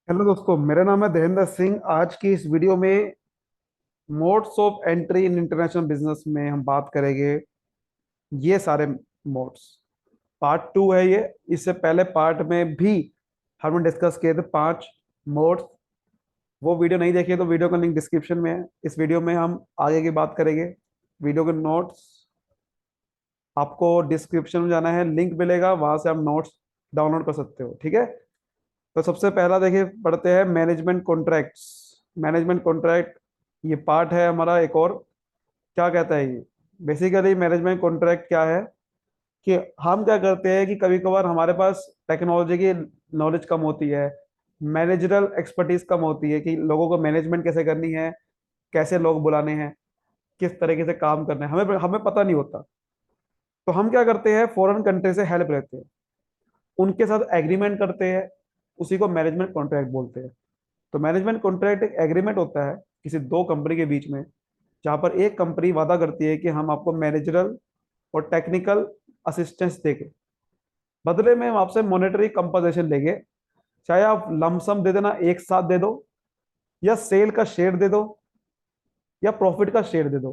Hello दोस्तों, मेरा नाम है देवेंद्र सिंह। आज की इस वीडियो में modes of entry in international business में हम बात करेंगे। ये सारे मोड्स पार्ट टू है ये। इससे पहले पार्ट में भी हमने डिस्कस किए थे 5 मोड्स। वो वीडियो नहीं देखी तो वीडियो का लिंक डिस्क्रिप्शन में है। इस वीडियो में हम आगे की बात करेंगे। वीडियो के नोट्स आपको डिस्क्रिप्शन में जाना है, लिंक मिलेगा, वहां से आप नोट्स डाउनलोड कर सकते हो। ठीक है। तो सबसे पहला देखिए, पढ़ते हैं मैनेजमेंट कॉन्ट्रैक्ट्स। मैनेजमेंट कॉन्ट्रैक्ट ये पार्ट है हमारा एक और। क्या कहता है ये? बेसिकली मैनेजमेंट कॉन्ट्रैक्ट क्या है कि हम क्या करते हैं कि कभी कभार हमारे पास टेक्नोलॉजी की नॉलेज कम होती है, मैनेजरल एक्सपर्टीज कम होती है कि लोगों को मैनेजमेंट कैसे करनी है, कैसे लोग बुलाने हैं, किस तरीके से काम करना है, हमें हमें पता नहीं होता। तो हम क्या करते हैं, फॉरेन कंट्री से हेल्प लेते हैं, उनके साथ एग्रीमेंट करते हैं। उसी को मैनेजमेंट कॉन्ट्रैक्ट बोलते हैं। तो मैनेजमेंट कॉन्ट्रैक्ट एक एग्रीमेंट होता है किसी दो कंपनी के बीच में, जहां पर एक कंपनी वादा करती है कि हम आपको मैनेजरल और टेक्निकल असिस्टेंस देंगे, बदले में हम आपसे मॉनेटरी कंपनसेशन लेंगे। चाहे आप लमसम दे देना, एक साथ दे दो, या सेल का शेयर दे दो, या प्रॉफिट का शेयर दे दो।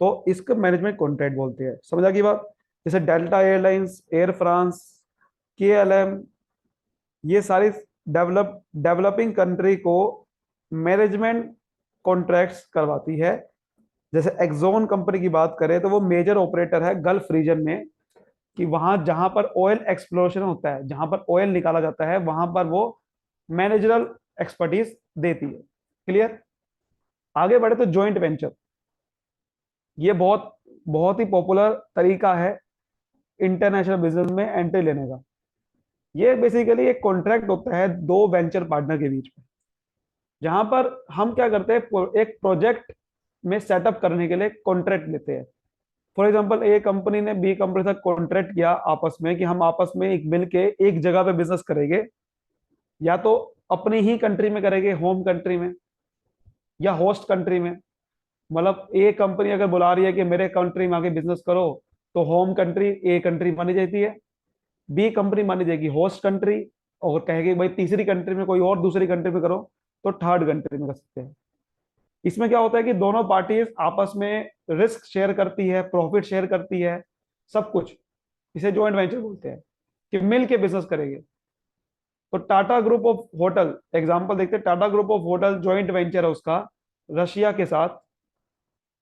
तो इसको मैनेजमेंट कॉन्ट्रैक्ट बोलते हैं। समझा की बात? जैसे delta airlines, air France, KLM, ये सारी डेवलपिंग कंट्री को मैनेजमेंट कॉन्ट्रैक्ट्स करवाती है। जैसे एक्सॉन कंपनी की बात करें तो वो मेजर ऑपरेटर है गल्फ रीजन में, कि वहां जहां पर ऑयल एक्सप्लोरेशन होता है, जहां पर ऑयल निकाला जाता है, वहां पर वो मैनेजरल एक्सपर्टीज देती है। क्लियर? आगे बढ़े तो जॉइंट वेंचर। ये बहुत बहुत ही पॉपुलर तरीका है इंटरनेशनल बिजनेस में एंट्री लेने का। ये बेसिकली एक कॉन्ट्रैक्ट होता है दो वेंचर पार्टनर के बीच में, जहां पर हम क्या करते हैं, एक प्रोजेक्ट में सेटअप करने के लिए कॉन्ट्रैक्ट लेते हैं। फॉर एग्जांपल, ए कंपनी ने बी कंपनी से कॉन्ट्रैक्ट किया आपस में कि हम आपस में एक मिल के एक जगह पे बिजनेस करेंगे, या तो अपनी ही कंट्री में करेंगे, होम कंट्री में, या होस्ट कंट्री में। मतलब ए कंपनी अगर बुला रही है कि मेरे कंट्री में आके बिजनेस करो, तो होम कंट्री ए कंट्री मानी जाती है, बी कंपनी मानी जाएगी होस्ट कंट्री, और कहेगी भाई तीसरी कंट्री में कोई और दूसरी कंट्री में करो, तो थर्ड कंट्री में कर सकते हैं। इसमें क्या होता है कि दोनों पार्टीज आपस में रिस्क शेयर करती है, प्रॉफिट शेयर करती है, सब कुछ। इसे जॉइंट वेंचर बोलते हैं कि मिल के बिजनेस करेंगे। तो Tata group of hotel example देखते हैं। Tata group of hotel joint venture है उसका रशिया के साथ,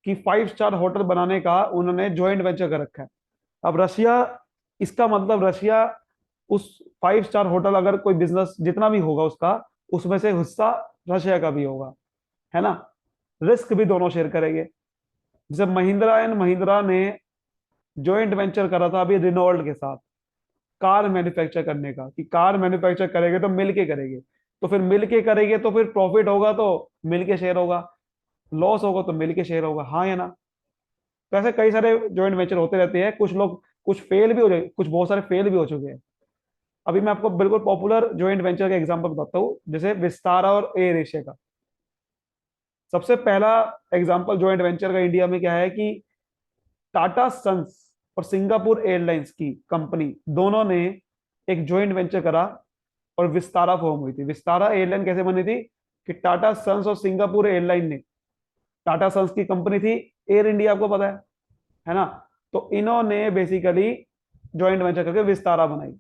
कि 5 स्टार होटल बनाने का उन्होंने जॉइंट वेंचर कर रखा है। अब रशिया, इसका मतलब रशिया उस 5 स्टार होटल, अगर कोई बिजनेस जितना भी होगा उसका, उसमें से हिस्सा रशिया का भी होगा, है ना। रिस्क भी दोनों शेयर करेंगे। जैसे महिंद्रा एंड महिंद्रा ने जॉइंट वेंचर करा था अभी रिनोल्ट के साथ, कार मैन्युफैक्चर करने का, कि कार मैन्युफैक्चर करेंगे तो मिलके करेंगे। तो फिर मिलके करेंगे तो फिर प्रॉफिट होगा तो मिलके शेयर होगा, लॉस होगा तो मिलके शेयर होगा, हाँ या ना। तो ऐसे कई सारे जॉइंट वेंचर होते रहते हैं। कुछ लोग, कुछ फेल भी हो जाए, कुछ बहुत सारे फेल भी हो चुके हैं। अभी मैं आपको बिल्कुल पॉपुलर जॉइंट वेंचर का एग्जांपल बताता हूँ, जैसे विस्तारा और एयर एशिया का। सबसे पहला एग्जांपल जॉइंट वेंचर का इंडिया में क्या है कि टाटा सन्स और सिंगापुर एयरलाइंस की कंपनी दोनों ने एक जॉइंट वेंचर करा, और विस्तारा फॉर्म हुई थी। विस्तारा एयरलाइन कैसे बनी थी कि टाटा सन्स और सिंगापुर एयरलाइन ने, टाटा सन्स की कंपनी थी एयर इंडिया, आपको पता है ना। तो इन्होंने बेसिकली जॉइंट वेंचर करके विस्तारा बनाई।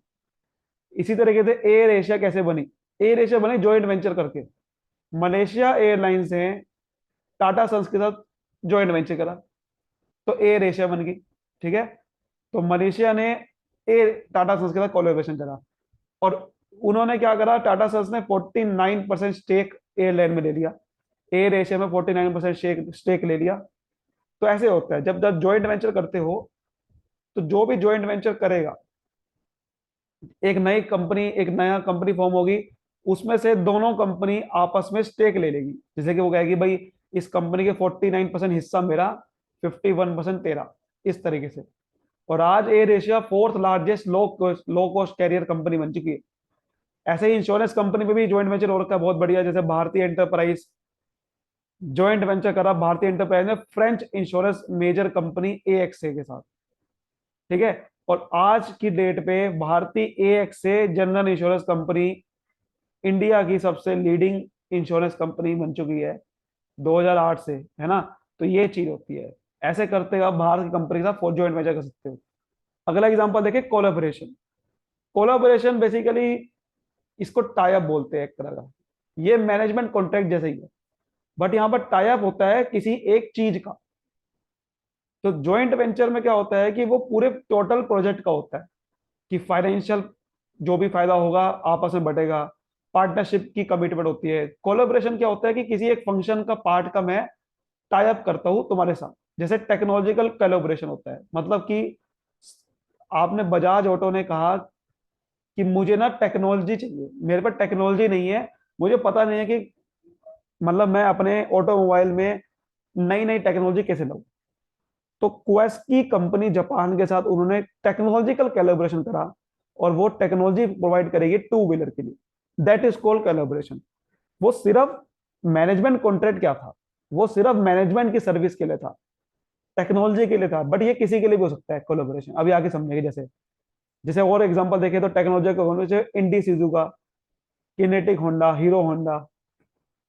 इसी तरीके से एयर एशिया कैसे बनी? एयर एशिया बनी जॉइंट वेंचर करके। मलेशिया एयरलाइंस ने टाटा सन्स के साथ जॉइंट वेंचर करा, तो एयर एशिया बन गई। ठीक है। तो मलेशिया ने एयर टाटा सन्स के साथ कोलैबोरेशन करा, और उन्होंने क्या करा, टाटा सन्स ने 49% स्टेक एयरलाइन में ले लिया, एयर एशिया में 49% स्टेक स्टेक ले लिया। तो ऐसे होता है जब जब ज्वाइंट वेंचर करते हो, तो जो भी ज्वाइंट वेंचर करेगा, एक नई कंपनी, एक नया कंपनी फॉर्म होगी, उसमें से दोनों कंपनी आपस में स्टेक ले लेगी। जैसे कि वो कहेगी भाई इस कंपनी के 49% हिस्सा मेरा, 51% तेरा, इस तरीके से। और आज Air Asia fourth largest low cost carrier company बन चुकी है। ऐसे ही इंश्योरेंस कंपनी में भी ज्वाइंट वेंचर हो रखा है बहुत बढ़िया, जैसे भारतीय एंटरप्राइज ज्वाइंट वेंचर करा भारतीय एंटरप्राइज ने French insurance major company AXA के साथ। ठीक है। और आज की डेट पे भारतीय AXA general insurance company India की सबसे लीडिंग इंश्योरेंस कंपनी बन चुकी है 2008 से, है ना। तो ये चीज होती है। ऐसे करते हुए आप बाहर की कंपनी के साथ जॉइंट वेंचर कर सकते हो। अगला एग्जांपल देखिए, कोलैबोरेशन। कोलैबोरेशन बेसिकली इसको टाई अप बोलते हैं एक तरह का। ये मैनेजमेंट कॉन्ट्रैक्ट जैसे ही है, बट यहाँ पर टाई अप होता है किसी एक चीज का। तो जॉइंट वेंचर में क्या होता है कि वो पूरे टोटल प्रोजेक्ट का होता है, कि फाइनेंशियल जो भी फायदा होगा आपस में बटेगा। पार्टनरशिप की कमिटमेंट होती है। कोलैबोरेशन क्या होता है कि किसी एक फंक्शन का पार्ट का मैं टाई अप करता हूं तुम्हारे साथ। जैसे टेक्नोलॉजिकल कोलैबोरेशन होता है, मतलब कि आपने बजाज ऑटो ने कहा कि मुझे ना टेक्नोलॉजी चाहिए, मेरे पास टेक्नोलॉजी नहीं है, मुझे पता नहीं है कि मतलब मैं अपने ऑटोमोबाइल में नई नई टेक्नोलॉजी कैसे लाऊं। तो क्वेस की कंपनी जापान के साथ उन्होंने टेक्नोलॉजिकल कोलैबोरेशन करा, और वो टेक्नोलॉजी प्रोवाइड करेगी टू व्हीलर के लिए। That is called collaboration. वो सिर्फ मैनेजमेंट कॉन्ट्रैक्ट क्या था, वो सिर्फ मैनेजमेंट की सर्विस के लिए था, टेक्नोलॉजी के लिए था, बट ये किसी के लिए भी हो सकता है कोलैबोरेशन। अभी आगे समझेंगे। जैसे जैसे और एग्जांपल देखें तो टेक्नोलॉजी का जैसे Ind Suzuki, Kinetic Honda, Hero Honda.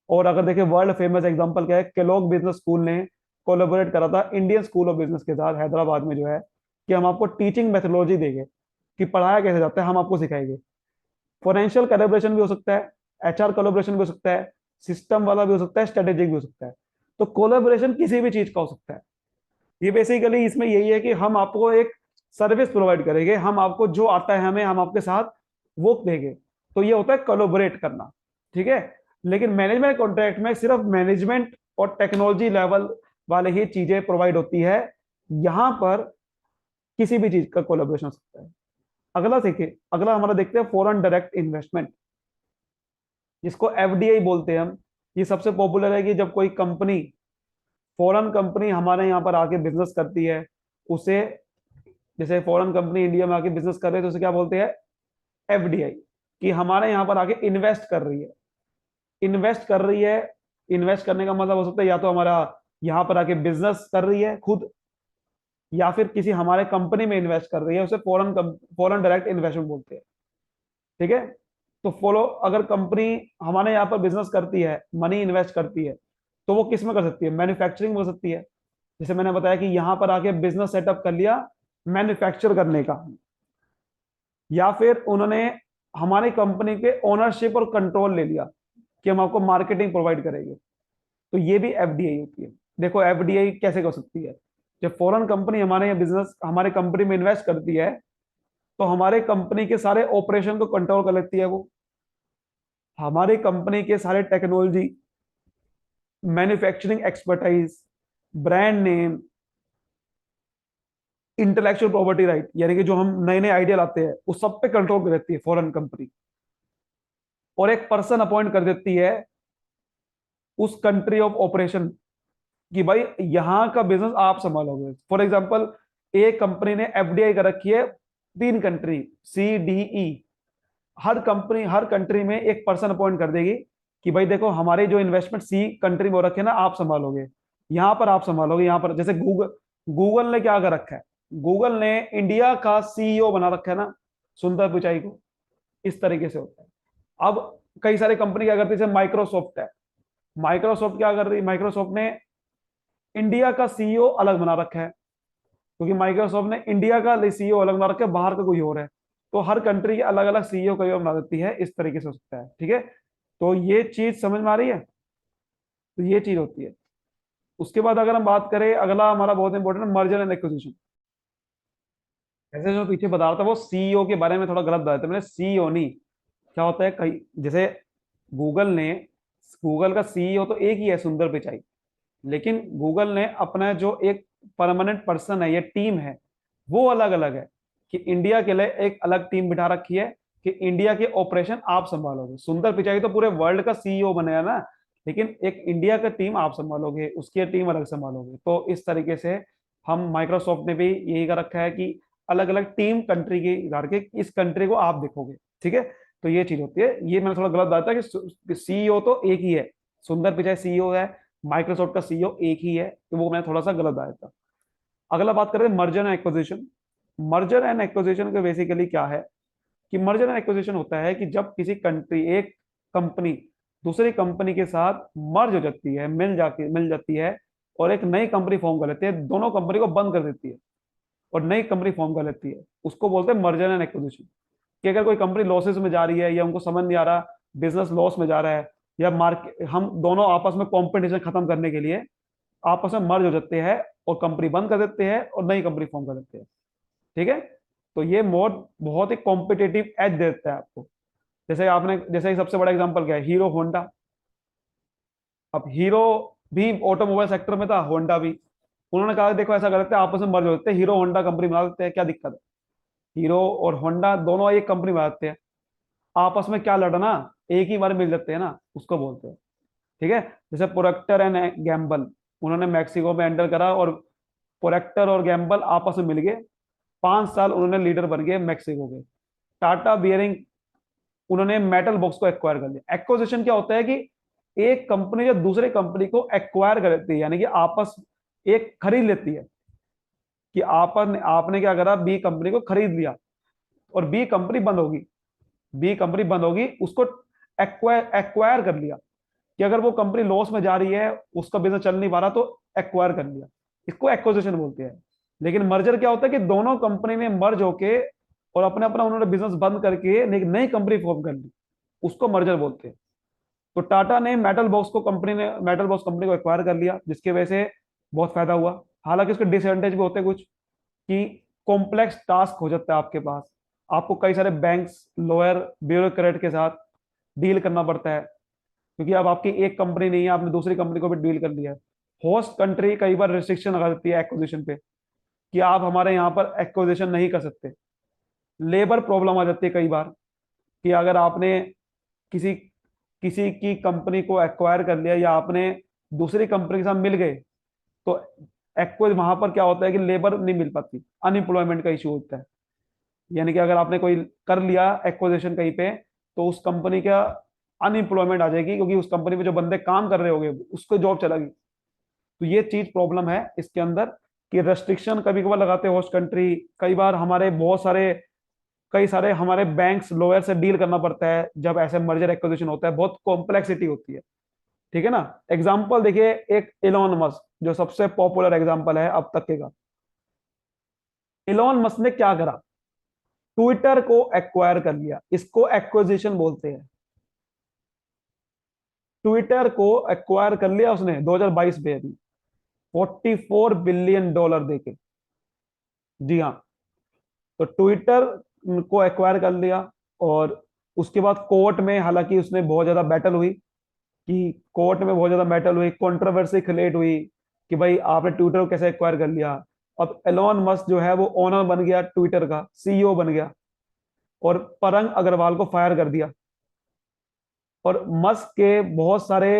और अगर देखें वर्ल्ड फेमस एग्जांपल क्या है, केलॉग बिजनेस स्कूल ने कोलैबोरेट करा था इंडियन स्कूल ऑफ बिजनेस के साथ हैदराबाद में, जो है कि हम आपको टीचिंग मेथोडोलॉजी देंगे कि पढ़ाया कैसे जाता है, हम आपको सिखाएंगे। फाइनेंशियल कोलैबोरेशन भी हो सकता है, एचआर कोलैबोरेशन भी हो सकता है, सिस्टम वाला भी हो सकता है, स्ट्रेटेजिक भी हो सकता है। तो कोलैबोरेशन किसी भी चीज का हो सकता है। ये बेसिकली इसमें यही है कि हम आपको एक सर्विस प्रोवाइड करेंगे, हम आपको जो आता है हमें, हम आपके साथ वो देंगे। तो ये होता है कोलैबोरेट करना, ठीक है। लेकिन मैनेजमेंट कॉन्ट्रैक्ट में सिर्फ मैनेजमेंट और टेक्नोलॉजी लेवल वाले ही चीजें प्रोवाइड होती है। यहां पर किसी भी चीज का कोलैबोरेशन हो सकता है। अगला देखिए, अगला हमारा देखते हैं फॉरेन डायरेक्ट इन्वेस्टमेंट, जिसको एफडीआई बोलते हैं हम। ये सबसे पॉपुलर है कि जब कोई कंपनी, फॉरेन कंपनी हमारे यहाँ पर आके बिजनेस करती है, उसे, जैसे फॉरेन कंपनी इंडिया में आके बिजनेस कर रहे हैं तो उसे क्या बोलते हैं, एफडीआई। कि हमारे यहाँ पर आके इन्वेस्ट कर रही है, इन्वेस्ट कर रही है। इन्वेस्ट करने का मतलब हो सकता है या तो हमारा यहाँ पर आके बिजनेस कर रही है खुद, या फिर किसी हमारे कंपनी में इन्वेस्ट कर रही है, उसे फॉरेन फॉरेन डायरेक्ट इन्वेस्टमेंट बोलते हैं, ठीक है। तो फॉलो, अगर कंपनी हमारे यहाँ पर बिजनेस करती है, मनी इन्वेस्ट करती है, तो वो किस में कर सकती है, मैन्युफैक्चरिंग में कर सकती है। जैसे मैंने बताया कि यहाँ पर आके बिजनेस सेटअप कर लिया मैन्युफैक्चर करने का, या फिर उन्होंने हमारी कंपनी के ओनरशिप और कंट्रोल ले लिया कि हम आपको मार्केटिंग प्रोवाइड करेंगे। तो ये भी एफडीआई होती है। देखो एफडीआई कैसे कर सकती है, जब फॉरेन कंपनी हमारे यहाँ बिजनेस, हमारे कंपनी में इन्वेस्ट करती है, तो हमारे कंपनी के सारे ऑपरेशन को कंट्रोल कर लेती है वो। हमारी कंपनी के सारे technology, manufacturing expertise, brand name, intellectual property right, यानी कि जो हम नए नए आइडिया लाते हैं उस सब पे कंट्रोल कर देती है फॉरेन कंपनी। और एक पर्सन अपॉइंट कर देती है उस कंट्री ऑफ ऑपरेशन, कि भाई यहाँ का बिजनेस आप संभालोगे। फॉर एग्जांपल, एक कंपनी ने एफडीआई कर रखी है 3 कंट्री, सी डी ई। हर कंपनी, हर कंट्री में एक पर्सन अपॉइंट कर देगी कि भाई देखो हमारे जो इन्वेस्टमेंट सी कंट्री में हो रखे हैं ना, आप संभालोगे, यहाँ पर आप संभालोगे। यहाँ पर जैसे गूगल, गूगल ने क्या कर रखा है, गूगल ने इंडिया का सीईओ बना रखा है ना, सुंदर पिचाई को। इस तरीके से होता है। अब कई सारी कंपनी क्या करती है, जैसे माइक्रोसॉफ्ट है। माइक्रोसॉफ्ट क्या कर रही है, माइक्रोसॉफ्ट ने इंडिया का सीईओ अलग बना रखा है, क्योंकि माइक्रोसॉफ्ट ने इंडिया का सीईओ अलग बना रखा है, बाहर का कोई और है। तो हर कंट्री के अलग अलग सीईओ कई बना देती है, इस तरीके से हो सकता है, ठीक है। तो ये चीज समझ में आ रही है। तो ये चीज होती है। उसके बाद अगर हम बात करें, अगला हमारा बहुत इंपॉर्टेंट, मर्जर एंड एक्विजिशन। ऐसे जो पीछे बता रहा था वो सीईओ के बारे में थोड़ा गलत बताया था मैंने, सीईओ नहीं। क्या होता है, कई जैसे गूगल ने, गूगल का सीईओ तो एक ही है, सुंदर पिचाई। लेकिन गूगल ने अपना जो एक परमानेंट पर्सन है, ये टीम है, वो अलग अलग है। कि इंडिया के लिए एक अलग टीम बिठा रखी है कि इंडिया के ऑपरेशन आप संभालोगे। सुंदर पिचाई तो पूरे वर्ल्ड का सीईओ बने ना, लेकिन एक इंडिया का टीम आप संभालोगे, उसकी टीम अलग संभालोगे। तो इस तरीके से हम, माइक्रोसॉफ्ट ने भी यही कर रखा है कि अलग अलग टीम कंट्री की इधर के, इस कंट्री को आप देखोगे, ठीक है। तो ये चीज होती है। ये मैंने थोड़ा गलत बताया कि सीईओ तो एक ही है, सुंदर पिचाई सीईओ है, माइक्रोसॉफ्ट का सीईओ एक ही है, तो वो मैंने थोड़ा सा गलत आया था। अगला बात करें merger and acquisition. Merger and acquisition का बेसिकली क्या है, कि मर्जर एंड एक्विजिशन होता है कि जब किसी कंट्री, एक कंपनी दूसरी कंपनी के साथ मर्ज हो जाती है, मिल जाती है, और एक नई कंपनी फॉर्म कर लेती है, दोनों कंपनी को बंद कर देती है और नई कंपनी फॉर्म कर लेती है, उसको बोलते हैं मर्जर एंड एक्विजिशन। कि अगर कोई कंपनी लॉसेस में जा रही है या उनको समझ नहीं आ रहा, बिजनेस लॉस में जा रहा है, या मार्केट, हम दोनों आपस में कंपटीशन खत्म करने के लिए आपस में मर्ज हो जाते हैं और कंपनी बंद कर देते हैं और नई कंपनी फॉर्म कर देते हैं। ठीक है, तो ये मोड बहुत ही कॉम्पिटेटिव एज देता है आपको। जैसे सबसे बड़ा एग्जांपल क्या है, हीरो होंडा। अब हीरो भी ऑटोमोबाइल सेक्टर में था, होंडा भी। उन्होंने कहा देखो ऐसा करते हैं, आपस में मर्ज हो जाते हैं, हीरो होंडा कंपनी बना देते हैं, क्या दिक्कत है। हीरो और होंडा दोनों एक कंपनी बना देते हैं, आपस में क्या लड़ना, एक ही बार मिल जाते हैं ना, उसको बोलते हैं। ठीक है, जैसे प्रोक्टर एंड गैम्बल, उन्होंने मैक्सिको में एंटर करा और प्रोक्टर और गैम्बल आपस में मिल गए, 5 साल उन्होंने लीडर बन गए मैक्सिको के। टाटा बियरिंग, उन्होंने मेटल बॉक्स को एक्वायर कर लिया। एक्विजिशन क्या होता है कि एक कंपनी जो दूसरे कंपनी को एक्वायर कर लेती है, यानी कि आपस एक खरीद लेती है, कि आपने आपने क्या करा, बी कंपनी को खरीद लिया और बी कंपनी बंद होगी, उसको एक्वायर एक्वायर कर लिया, कि अगर वो कंपनी लॉस में जा रही है, उसका बिजनेस चल नहीं पा रहा, तो एक्वायर कर लिया, इसको एक्विजिशन बोलते हैं। लेकिन मर्जर क्या होता है कि दोनों कंपनी ने मर्ज होके और अपना अपना उन्होंने बिजनेस बंद करके एक नई कंपनी फॉर्म कर ली, उसको मर्जर बोलते हैं। तो टाटा ने मेटल बॉक्स कंपनी को एक्वायर कर लिया, जिसकी वजह से बहुत फायदा हुआ। हालांकि उसके डिसएडवांटेज भी होते हैं कुछ, कि कॉम्प्लेक्स टास्क हो जाता है आपके पास, आपको कई सारे बैंक्स, लॉयर, ब्यूरोक्रेट के साथ डील करना पड़ता है, क्योंकि अब आपकी एक कंपनी नहीं है, आपने दूसरी कंपनी को भी डील कर लिया है। होस्ट कंट्री कई बार रिस्ट्रिक्शन लगा देती है एक्विजिशन पे, कि आप हमारे यहाँ पर एक्विजिशन नहीं कर सकते। लेबर प्रॉब्लम आ जाती है कई बार, कि अगर आपने किसी किसी की कंपनी को एक्वायर कर लिया या आपने दूसरी कंपनी के साथ मिल गए, तो एक्वायर वहां पर क्या होता है कि लेबर नहीं मिल पाती, अनएम्प्लॉयमेंट का इशू होता है। यानी कि अगर आपने कोई कर लिया एक्विजिशन कहीं पे, तो उस कंपनी का अनएम्प्लॉयमेंट आ जाएगी, क्योंकि उस कंपनी में जो बंदे काम कर रहे होंगे उसको जॉब चलेगी। तो ये चीज प्रॉब्लम है इसके अंदर, कि रेस्ट्रिक्शन कभी कभार लगाते हैं होस्ट कंट्री। कई बार कई सारे हमारे बैंक्स, लॉयर से डील करना पड़ता है जब ऐसे मर्जर एक्विजिशन होता है, बहुत कॉम्प्लेक्सिटी होती है। ठीक है ना। एग्जाम्पल देखिए, एक इलॉन मस्क जो सबसे पॉपुलर एग्जाम्पल है अब तक के का। इलॉन मस्क ने क्या करा, ट्विटर को एक्वायर कर लिया, इसको एक्विजिशन बोलते हैं। ट्विटर को एक्वायर कर लिया उसने 2022 में, अभी $44 बिलियन देके। जी हाँ, तो ट्विटर को एक्वायर कर लिया। और उसके बाद कोर्ट में, हालांकि उसने बहुत ज्यादा बैटल हुई, कि कोर्ट में बहुत ज्यादा बैटल हुई, कंट्रोवर्सी क्रिएट हुई, कि भाई आपने ट्विटर को कैसे एक्वायर कर लिया। अब एलोन मस्क जो है वो ओनर बन गया, ट्विटर का सीईओ बन गया, और परंग अग्रवाल को फायर कर दिया। और मस्क के बहुत सारे,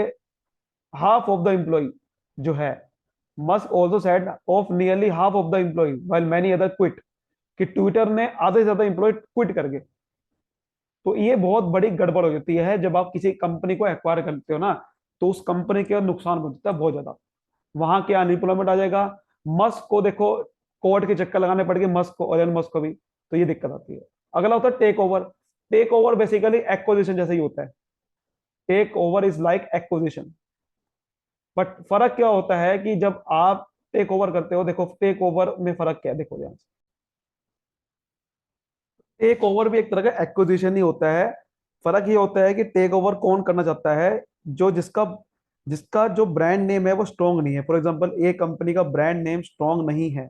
हाफ ऑफ द एम्प्लॉय जो है, Musk also said of nearly half of the employ while many other quit, कि ट्विटर ने आधे से ज्यादा एम्प्लॉय क्विट कर गए। तो ये बहुत बड़ी गड़बड़ हो जाती है जब आप किसी कंपनी को एक्वायर करते हो ना, तो उस कंपनी का नुकसान हो जाता है बहुत ज्यादा। वहां क्या अनएम्प्लॉयमेंट आ जाएगा। मस्क को देखो, कोर्ट के चक्कर लगाने पड़ गए मस्क को, एलन मस्क को भी, तो ये दिक्कत आती है। अगला होता है take over. Take over basically acquisition जैसे ही होता है। Take over is like acquisition, but फर्क क्या होता है कि जब आप टेक ओवर करते हो, देखो टेक ओवर में फर्क क्या है, देखो ध्यान से। टेक ओवर भी एक तरह का एक्विजिशन ही होता है। फर्क ये होता है कि टेक ओवर कौन करना चाहता है, जो जिसका जिसका जो ब्रांड नेम है वो स्ट्रांग नहीं है। फॉर एग्जांपल, ए कंपनी का ब्रांड नेम स्ट्रांग नहीं है,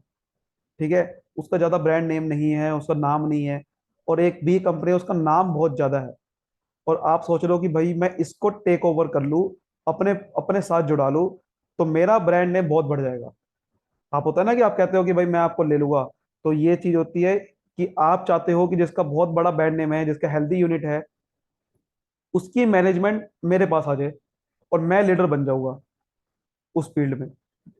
ठीक है, उसका ज्यादा ब्रांड नेम नहीं है, उसका नाम नहीं है, और एक बी कंपनी है, उसका नाम बहुत ज्यादा है, और आप सोच रहे हो कि भाई मैं इसको टेक ओवर कर लूं, अपने अपने साथ जुड़ा लूं, तो मेरा ब्रांड नेम बहुत बढ़ जाएगा। आप होता है ना कि आप कहते हो कि भाई मैं आपको ले लूंगा, तो ये चीज होती है कि आप चाहते हो कि जिसका बहुत बड़ा ब्रांड नेम है, जिसका हेल्दी यूनिट है, उसकी मैनेजमेंट मेरे पास आ जाए और मैं लीडर बन जाऊंगा उस फील्ड में।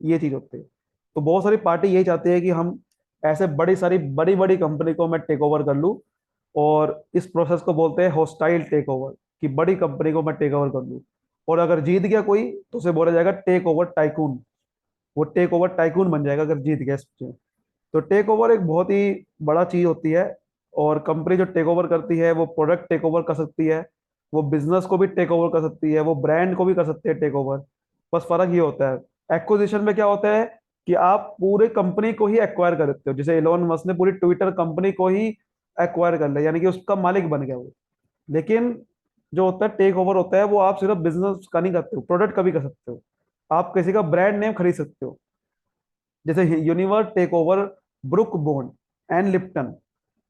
ये चीज होती है। तो बहुत सारी पार्टी यही चाहती है कि हम ऐसे बड़ी बड़ी कंपनी को मैं टेक ओवर कर लूं, और इस प्रोसेस को बोलते हैं हॉस्टाइल टेक ओवर, कि बड़ी कंपनी को मैं टेक ओवर कर लूं। और अगर जीत गया कोई, तो उसे बोला जाएगा टेक ओवर टाइकून। वो टेक ओवर टाइकून बन जाएगा अगर जीत गया इसमें। तो टेक ओवर एक बहुत ही बड़ा चीज होती है, और कंपनी जो टेक ओवर करती है वो प्रोडक्ट टेक ओवर कर सकती है, वो बिजनेस को भी टेक ओवर कर सकती है, वो ब्रांड को भी कर सकती है टेक ओवर। बस फर्क ये होता है, एक्विजिशन में क्या होता है कि आप पूरे कंपनी को ही एक्वायर कर देते हो, जैसे इलोन मस्क ने पूरी ट्विटर कंपनी को ही एक्वायर कर लिया, यानी कि उसका मालिक बन गया वो। लेकिन जो होता है टेक ओवर होता है, वो आप सिर्फ बिजनेस का नहीं करते हो, प्रोडक्ट का भी कर सकते हो। आप किसी का ब्रांड नेम खरीद सकते हो, जैसे Unilever take over Brooke Bond and Lipton.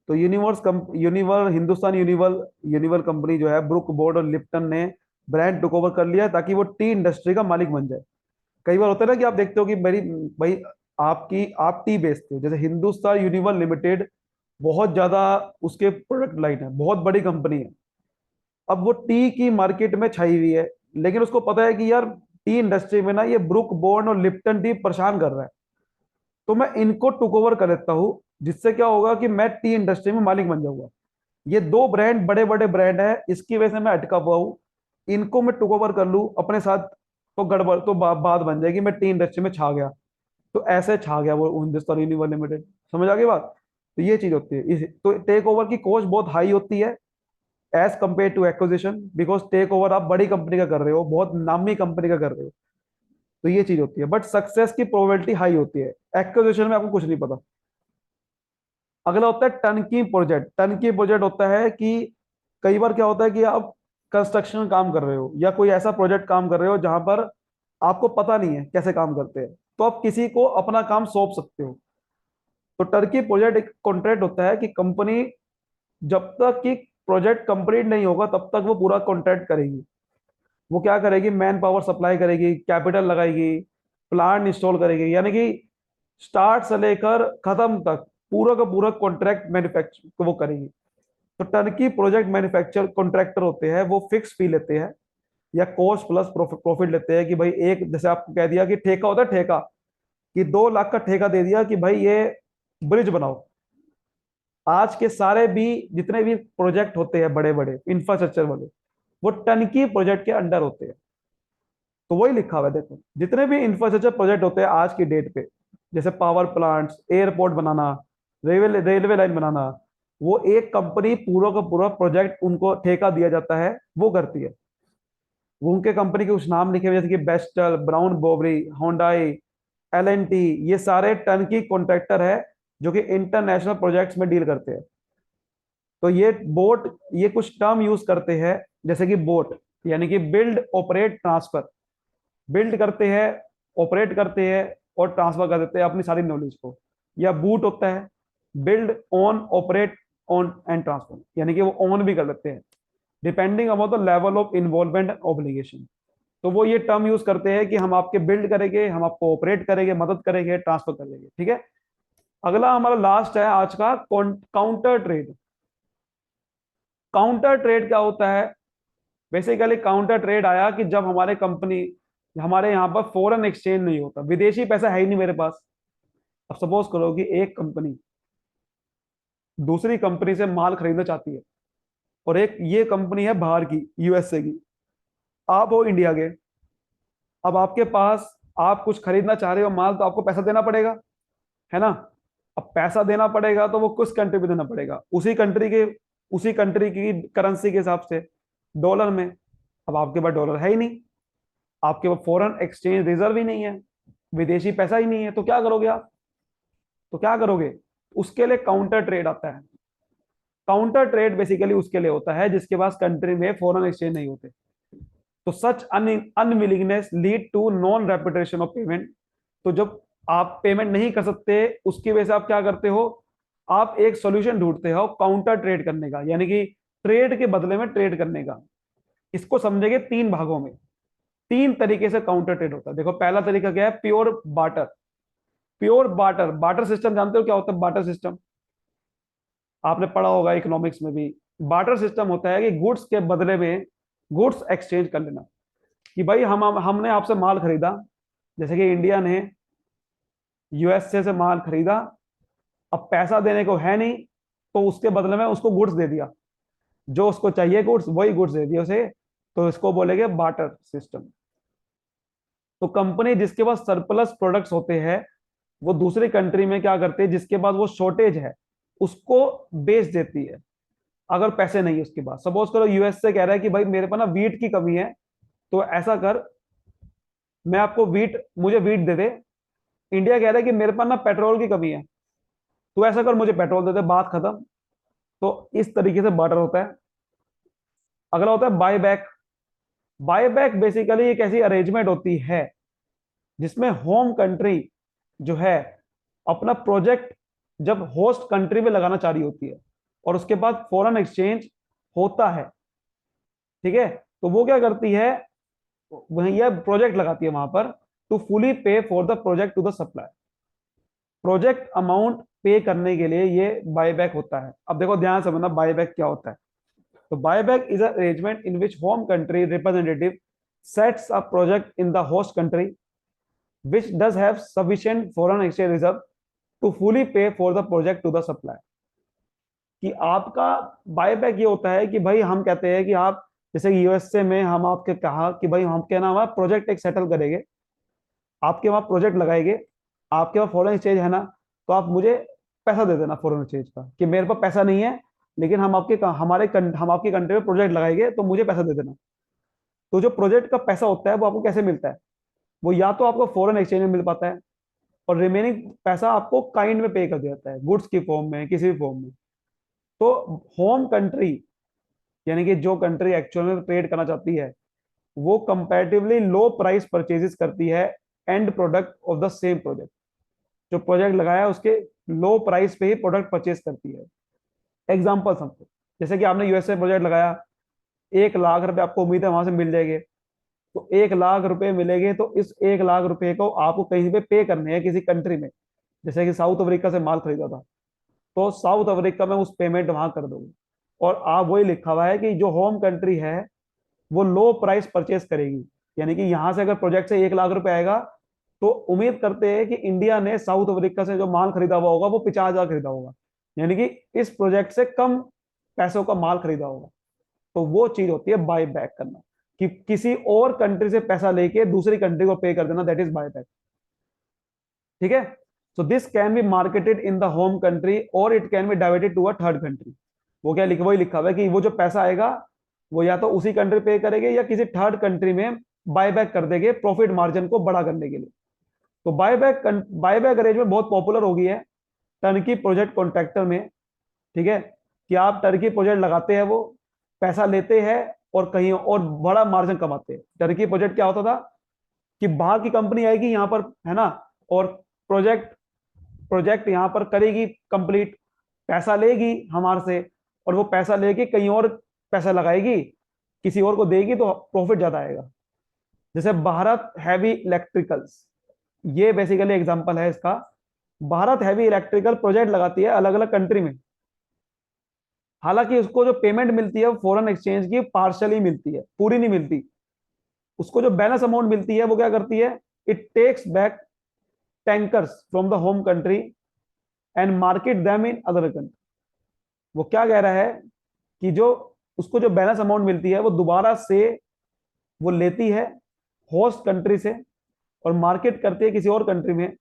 तो यूनिवर हिंदुस्तान यूनिवर कंपनी जो है, ब्रुक बॉन्ड और लिप्टन ने ब्रांड टेक ओवर कर लिया ताकि वो टी इंडस्ट्री का मालिक बन जाए। कई बार होता है ना कि आप देखते हो कि मेरी भाई, आप टी बेचते हो, जैसे हिंदुस्तान यूनिवर लिमिटेड बहुत ज्यादा उसके प्रोडक्ट लाइन है, बहुत बड़ी कंपनी है। अब वो टी की मार्केट में छाई हुई है, लेकिन उसको पता है कि यार टी इंडस्ट्री में ना ये ब्रुक बॉन्ड और लिप्टन टी परेशान कर रहा है, तो मैं इनको टुक ओवर कर लेता हूँ, जिससे क्या होगा कि मैं टी इंडस्ट्री में मालिक बन जाऊंगा। ये दो ब्रांड बड़े बड़े ब्रांड है, इसकी वजह से मैं अटका हुआ हूँ। इनको मैं टुक ओवर कर लूँ अपने साथ, तो गड़बड़ तो बात बन जाएगी, मैं टी इंडस्ट्री में छा गया। तो ऐसे छा गया वो हिंदुस्तान यूनिवर लिमिटेड। समझ आ गई बात? तो ये चीज होती है तो टेक ओवर की कॉस्ट बहुत हाई होती है as compare to acquisition, because take over आप बड़ी कंपनी का कर रहे हो, बहुत नामी कंपनी का कर रहे हो। तो ये चीज होती है, बट सक्सेस की प्रोबेबिलिटी हाई होती है। एक्विजिशन में आपको कुछ नहीं पता। अगला होता है टर्नकी प्रोजेक्ट। टर्नकी प्रोजेक्ट होता है कि कई बार क्या होता है कि आप कंस्ट्रक्शन काम कर रहे हो या कोई ऐसा प्रोजेक्ट काम कर रहे हो जहां पर आपको पता नहीं है कैसे काम करते हैं, तो आप किसी को अपना काम सौंप सकते हो। तो टर्की प्रोजेक्ट एक कॉन्ट्रैक्ट होता है कि कंपनी जब तक कि प्रोजेक्ट कंप्लीट नहीं होगा तब तक वो पूरा कॉन्ट्रैक्ट करेगी। वो क्या करेगी, मैन पावर सप्लाई करेगी, कैपिटल लगाएगी, प्लांट इंस्टॉल करेगी, यानी कि स्टार्ट से लेकर खत्म तक पूरा का पूरा कॉन्ट्रैक्ट मैन्युफैक्चर वो करेगी। तो टर्की प्रोजेक्ट मैन्युफैक्चर कॉन्ट्रैक्टर होते हैं, वो फिक्स फी लेते हैं या कॉस्ट प्लस प्रॉफिट लेते हैं कि भाई एक, जैसे आपको कह दिया कि ठेका होता है, ठेका कि 2 लाख का ठेका दे दिया कि भाई ये ब्रिज बनाओ। आज के सारे भी जितने भी प्रोजेक्ट होते हैं बड़े बड़े इंफ्रास्ट्रक्चर वाले, वो टर्की प्रोजेक्ट के अंडर होते हैं। तो वही लिखा हुआ है, देखो जितने भी इंफ्रास्ट्रक्चर प्रोजेक्ट होते हैं आज की डेट पे, जैसे पावर प्लांट्स, एयरपोर्ट बनाना, रेलवे लाइन बनाना, वो एक कंपनी पूरा का पूरा प्रोजेक्ट उनको ठेका दिया जाता है, वो करती है। वो उनके कंपनी के कुछ नाम लिखे हुए, जैसे कि बेस्टल, ब्राउन बोबरी, होंडाई, L&T, ये सारे टर्की कॉन्ट्रैक्टर है जो कि इंटरनेशनल प्रोजेक्ट्स में डील करते हैं। तो ये बोट, ये कुछ टर्म यूज करते हैं, जैसे कि बोट यानी कि बिल्ड ऑपरेट ट्रांसफर। बिल्ड करते हैं, ऑपरेट करते हैं और ट्रांसफर कर देते हैं अपनी सारी नॉलेज को। या बूट होता है build on operate on and transfer, यानी कि वो ऑन भी कर लेते हैं depending upon the level of involvement and obligation. तो वो ये टर्म यूज करते हैं कि हम आपके बिल्ड करेंगे, हम आपको ऑपरेट करेंगे, मदद करेंगे, ट्रांसफर करेंगे। ठीक है। अगला हमारा लास्ट है आज का, काउंटर ट्रेड। काउंटर ट्रेड क्या होता है? बेसिकली काउंटर ट्रेड आया कि जब हमारे यहाँ पर फॉरेन एक्सचेंज नहीं होता, विदेशी पैसा है ही नहीं मेरे पास। अब सपोज करो कि एक कंपनी दूसरी कंपनी से माल खरीदना चाहती है, और एक ये कंपनी है बाहर की, यूएसए की, आप हो इंडिया के। अब आपके पास, आप कुछ खरीदना चाह रहे हो माल, तो आपको पैसा देना पड़ेगा, है ना? अब पैसा देना पड़ेगा तो वो किस कंट्री में देना पड़ेगा, उसी कंट्री की करेंसी के हिसाब से, डॉलर में। अब आपके पास डॉलर है ही नहीं, आपके पास फॉरेन एक्सचेंज रिजर्व ही नहीं है, विदेशी पैसा ही नहीं है, तो क्या करोगे आप? तो क्या करोगे? उसके लिए काउंटर ट्रेड आता है। काउंटर ट्रेड बेसिकली उसके लिए होता है जिसके पास कंट्री में फॉरेन एक्सचेंज नहीं होते। तो such unwillingness lead to non repudiation of payment. तो जब आप पेमेंट नहीं कर सकते, उसकी वजह से आप क्या करते हो, आप एक सॉल्यूशन ढूंढते हो काउंटर ट्रेड करने का, यानी कि ट्रेड के बदले में ट्रेड करने का। इसको समझेंगे 3 भागों में। 3 तरीके से काउंटर ट्रेड होता है। देखो पहला तरीका क्या है, pure barter. Pure barter, barter system जानते हो क्या होता है? बाटर सिस्टम आपने पढ़ा होगा इकोनॉमिक्स में भी। बाटर सिस्टम होता है कि गुड्स के बदले में गुड्स एक्सचेंज कर लेना। कि भाई हमने आपसे माल खरीदा, जैसे कि इंडिया ने यूएसए से माल खरीदा, अब पैसा देने को है नहीं, तो उसके बदले में उसको गुड्स दे दिया, जो उसको चाहिए गुड्स वही गुड्स दे दिया उसे। तो इसको बोलेंगे बाटर सिस्टम। तो कंपनी जिसके पास सरप्लस प्रोडक्ट्स होते हैं, वो दूसरी कंट्री में क्या करते हैं, जिसके पास वो शॉर्टेज है उसको बेच देती है। अगर पैसे नहीं है उसके बाद, सपोज करो यूएस से कह रहा है कि भाई मेरे पास ना वीट की कमी है, तो ऐसा कर, मैं आपको वीट, मुझे वीट दे दे। इंडिया कह रहा है कि मेरे पास ना पेट्रोल की कमी है, तो ऐसा कर मुझे पेट्रोल दे दे, बात खत्म। तो इस तरीके से बार्टर होता है। अगला होता है buy back. Buy back basically एक ऐसी अरेंजमेंट होती है जिसमें होम कंट्री जो है अपना प्रोजेक्ट जब होस्ट कंट्री में लगाना चाह रही होती है, और उसके बाद फॉरेन एक्सचेंज होता है, ठीक है, तो वो क्या करती है, वही यह प्रोजेक्ट लगाती है वहां पर, to fully pay for the project to the supply. Project amount pay करने के लिए ये बायबैक होता है। अब देखो ध्यान से समझना बायबैक क्या होता है। तो buyback is arrangement in which home country representative sets a project in the host country which does have sufficient foreign exchange reserve to fully pay for the project to the supplier। कि आपका buyback ये होता है कि भाई हम कहते हैं कि आप, जैसे यूएसए में हम आपके कहा कि भाई हम क्या नाम है प्रोजेक्ट एक सेटल करेंगे, आपके वहां प्रोजेक्ट लगाएंगे, आपके वहां फॉरेन एक्सचेंज है ना, तो आप मुझे पैसा दे देना फॉरेन एक्सचेंज का, कि मेरे पास पैसा नहीं है, लेकिन हम आपकी कंट्री में प्रोजेक्ट लगाएंगे तो मुझे पैसा दे देना। तो जो प्रोजेक्ट का पैसा होता है वो आपको कैसे मिलता है, वो या तो आपको फॉरेन एक्सचेंज में मिल पाता है, और रिमेनिंग पैसा आपको काइंड में पे कर दिया जाता है, गुड्स की फॉर्म में, किसी भी फॉर्म में। तो होम कंट्री यानी कि जो कंट्री एक्चुअल में ट्रेड करना चाहती है, वो कंपैरेटिवली लो प्राइस परचेजेस करती है and product of the same project. जो प्रोजेक्ट लगाया है उसके लो प्राइस पे ही प्रोडक्ट परचेज करती है। एग्जाम्पल समझो, जैसे कि आपने यूएसए प्रोजेक्ट लगाया, 1 लाख रुपए आपको उम्मीद है वहां से मिल जाएंगे, तो 1 लाख रुपए मिलेंगे, तो इस 1 लाख रुपए को आपको कहीं पे करने हैं किसी कंट्री में। जैसे कि साउथ अफ्रीका से माल खरीदा था, तो साउथ अफ्रीका में उस पेमेंट वहां कर दोगे, और आप वही लिखा हुआ है कि जो होम कंट्री है वो लो प्राइस परचेस करेगी। यानी कि यहां से अगर प्रोजेक्ट से 1 लाख रुपए आएगा, तो उम्मीद करते हैं कि इंडिया ने साउथ अफ्रीका से जो माल खरीदा हुआ होगा वो 50,000 खरीदा होगा, यानी कि इस प्रोजेक्ट से कम पैसों का माल खरीदा होगा। तो वो चीज होती है बाय बैक करना, कि किसी और कंट्री से पैसा लेके दूसरी कंट्री को पे कर देना, दैट इज बाय बैक। ठीक है। So this can be marketed in the home country और it can be diverted to a third country. वो क्या लिखा, वही लिखा हुआ है कि वो जो पैसा आएगा वो या तो उसी कंट्री पे करेंगे या किसी थर्ड कंट्री में बायबैक कर देंगे प्रॉफिट मार्जिन को बड़ा करने के लिए। तो बायबैक अरेंजमेंट बहुत पॉपुलर हो गई है टर्की प्रोजेक्ट कॉन्ट्रैक्टर में। ठीक है, कि आप टर्की प्रोजेक्ट लगाते हैं, वो पैसा लेते हैं और कहीं और बड़ा मार्जिन कमाते हैं। टर्की प्रोजेक्ट क्या होता था कि बाहर की कंपनी आएगी यहाँ पर, है ना, और प्रोजेक्ट प्रोजेक्ट यहाँ पर करेगी कंप्लीट, पैसा लेगी हमारे से, और वो पैसा लेके कहीं और पैसा लगाएगी, किसी और को देगी, तो प्रॉफिट ज्यादा आएगा। जैसे भारत हैवी इलेक्ट्रिकल्स, ये बेसिकली एग्जांपल है इसका। भारत हैवी इलेक्ट्रिकल प्रोजेक्ट लगाती है अलग अलग कंट्री में, हालांकि उसको जो पेमेंट मिलती है वो फॉरेन एक्सचेंज की पार्शली मिलती है, पूरी नहीं मिलती। उसको जो बैलेंस अमाउंट मिलती है वो क्या करती है, it takes back tankers from the home country and market them in other country. वो क्या कह रहा है कि जो उसको जो बैलेंस अमाउंट मिलती है वो दोबारा से वो लेती है होस्ट कंट्री से और मार्केट करती है किसी और कंट्री में।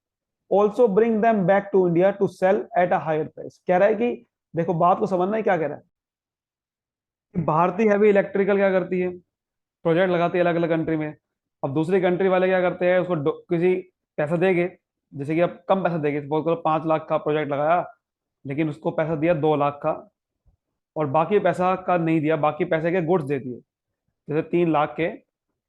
Also bring them back to India to sell at a higher price. कह रहा है कि देखो बात को समझना है, क्या कह रहा है कि भारतीय हैवी इलेक्ट्रिकल क्या करती है, प्रोजेक्ट लगाती है अलग अलग कंट्री में। अब दूसरी कंट्री वाले क्या करते हैं, उसको किसी पैसा देंगे, जैसे कि अब कम पैसा देंगे, सपोज करो 5 लाख का प्रोजेक्ट लगाया, लेकिन उसको पैसा दिया 2 लाख का, और बाकी पैसा का नहीं दिया, बाकी पैसे के गुड्स दे दिए, जैसे 3 लाख के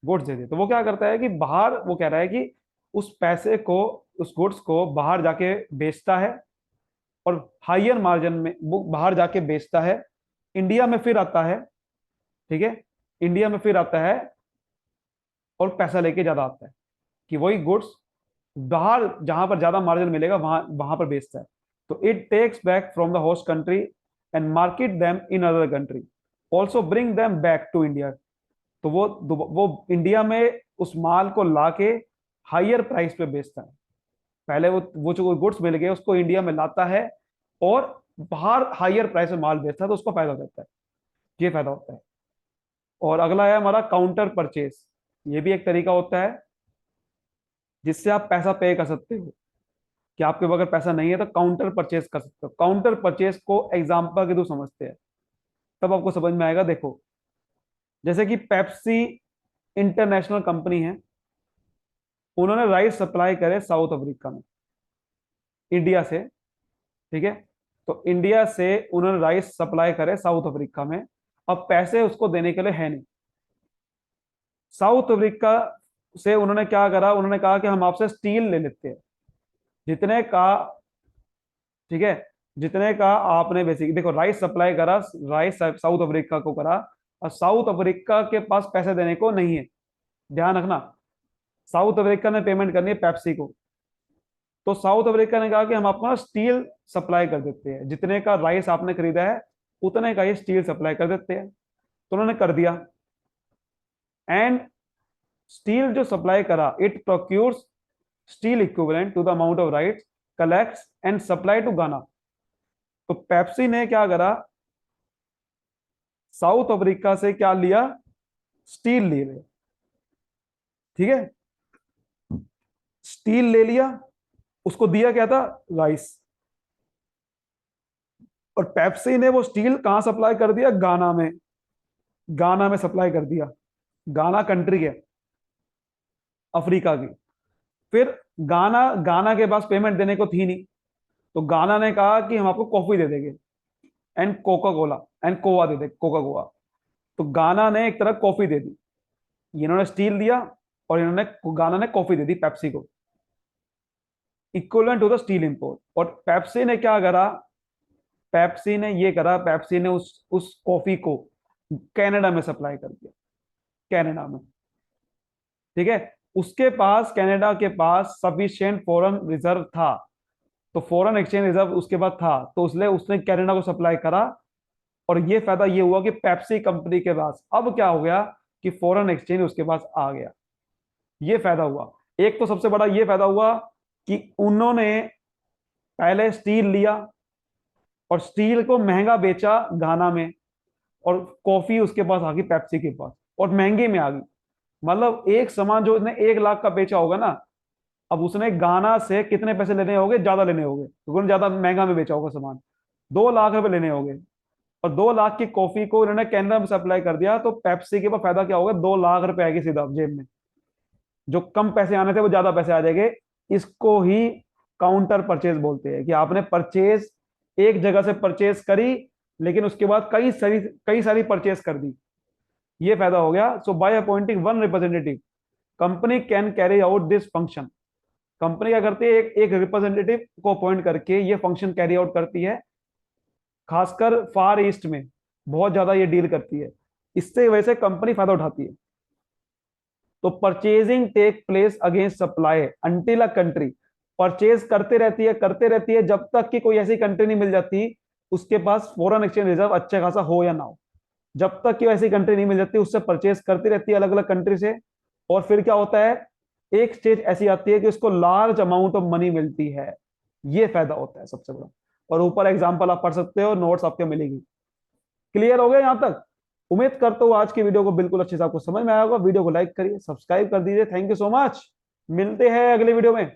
गुड्स दे दिए। तो वो क्या करता है कि बाहर, वो कह रहा है कि उस पैसे को, उस गुड्स को बाहर जाके बेचता है, और हायर मार्जिन में वो बाहर जाके बेचता है, इंडिया में फिर आता है। ठीक है, इंडिया में फिर आता है और पैसा लेके ज्यादा आता है, कि वही गुड्स बाहर जहां पर ज्यादा मार्जिन मिलेगा वहां वहां पर बेचता है। तो it takes back from the host country and market them in other country, also bring them back to India. तो वो इंडिया में उस माल को लाके हायर प्राइस पे बेचता है। पहले वो जो गुड्स मिल गए उसको इंडिया में लाता है और बाहर हायर प्राइस में माल बेचता है, तो उसको फायदा देता है, ये फायदा होता है। और अगला है हमारा काउंटर परचेस। ये भी एक तरीका होता है जिससे आप पैसा पे कर सकते हो, कि आपके पास अगर पैसा नहीं है तो काउंटर परचेस कर सकते हो। काउंटर परचेस को एग्जांपल के थ्रू समझते हैं। तब आपको समझ में आएगा। देखो, जैसे कि पेप्सी इंटरनेशनल कंपनी है, उन्होंने राइस सप्लाई करे साउथ अफ्रीका में, इंडिया से। ठीक है, तो इंडिया से उन्होंने राइस सप्लाई करे साउथ अफ्रीका में। अब पैसे उसको देने के लिए है नहीं। साउथ अफ्रीका से उन्होंने क्या करा, उन्होंने कहा कि हम आपसे स्टील ले लेते हैं, जितने का, ठीक है, जितने का आपने बेसिक, देखो राइस सप्लाई करा, राइस साउथ अफ्रीका को करा, और साउथ अफ्रीका के पास पैसे देने को नहीं है। ध्यान रखना, साउथ अफ्रीका ने पेमेंट करनी है पेप्सी को। तो साउथ अफ्रीका ने कहा कि हम आपको ना स्टील सप्लाई कर देते हैं, जितने का राइस आपने खरीदा है उतने का ये स्टील सप्लाई कर देते हैं। तो उन्होंने कर दिया। एंड स्टील जो सप्लाई करा, it procures steel equivalent to the amount of rights, collects and supply to Ghana. तो पेप्सी ने क्या करा, साउथ अफ्रीका से क्या लिया, स्टील ले लिया। ठीक है, स्टील ले लिया, उसको दिया क्या था, राइस। और पेप्सी ने वो स्टील कहां सप्लाई कर दिया, गाना में। गाना में सप्लाई कर दिया। गाना कंट्री है अफ्रीका की। फिर गाना गाना के पास पेमेंट देने को थी नहीं, तो गाना ने कहा कि हम आपको कॉफी दे देंगे and Coca Cola and cava they they, Coca Cola. तो गाना ने एक तरह कॉफी दे दी, इन्होंने स्टील दिया, और इन्होंने, गाना ने कॉफी दे दी पेप्सी को, equivalent to the steel import. और पेप्सी ने क्या करा, पेप्सी ने ये करा, पेप्सी ने उस कॉफी को कनाडा में सप्लाई कर दिया, कनाडा में। ठीक है, उसके पास, कनाडा के पास सफिशिएंट फॉरेन रिजर्व था, तो फॉरेन एक्सचेंज रिजर्व उसके पास था, तो उसने उसने कनाडा को सप्लाई करा। और ये फायदा ये हुआ कि पेप्सी कंपनी के पास अब क्या हो गया कि फॉरेन एक्सचेंज उसके पास आ गया। ये फायदा हुआ। एक तो सबसे बड़ा ये फायदा हुआ कि उन्होंने पहले स्टील लिया और स्टील को महंगा बेचा घाना में, और कॉफी उसके पास आ गई पेप्सी के पास, और महंगे में आ गई। मतलब एक सामान जो उसने 1 लाख का बेचा होगा ना, अब उसने गाना से कितने पैसे लेने होंगे, ज्यादा लेने होंगे, क्योंकि ज्यादा महंगा में बेचा होगा सामान। 2 लाख रुपए लेने होंगे, और 2 लाख की कॉफी को इन्होंने कनाडा में सप्लाई कर दिया, तो पेप्सी के पास फायदा क्या होगा, 2 लाख रुपए आएगी सीधा जेब में। जो कम पैसे आने थे वो ज्यादा पैसे आ जाएंगे। इसको ही काउंटर परचेज बोलते हैं, कि आपने परचेज एक जगह से परचेज करी, लेकिन उसके बाद कई सारी परचेज कर दी। ये फायदा हो गया। So by appointing one representative, company can carry out this function. Company क्या करती है, एक एक रिप्रेजेंटेटिव को अपॉइंट करके ये फंक्शन कैरी आउट करती है, खासकर फार ईस्ट में बहुत ज्यादा ये डील करती है। इससे वैसे कंपनी फायदा उठाती है। तो purchasing take place against supply until a country, purchase करते रहती है जब तक कि कोई ऐसी कंट्री नहीं मिल जाती उसके पास फॉरेन एक्सचेंज रिजर्व अच्छा खासा हो या ना हो। जब तक कि ऐसी कंट्री नहीं मिल जाती, उससे परचेज करती रहती है अलग अलग कंट्री से। और फिर क्या होता है, एक स्टेज ऐसी आती है कि उसको लार्ज अमाउंट ऑफ मनी मिलती है। ये फायदा होता है सबसे बड़ा। और ऊपर एग्जांपल आप पढ़ सकते हो, नोट्स आपको मिलेगी। क्लियर हो गया यहां तक? उम्मीद करता हूं आज की वीडियो को बिल्कुल अच्छे से आपको समझ में आया होगा। वीडियो को लाइक करिए, सब्सक्राइब कर दीजिए। Thank you so much. मिलते हैं अगले वीडियो में।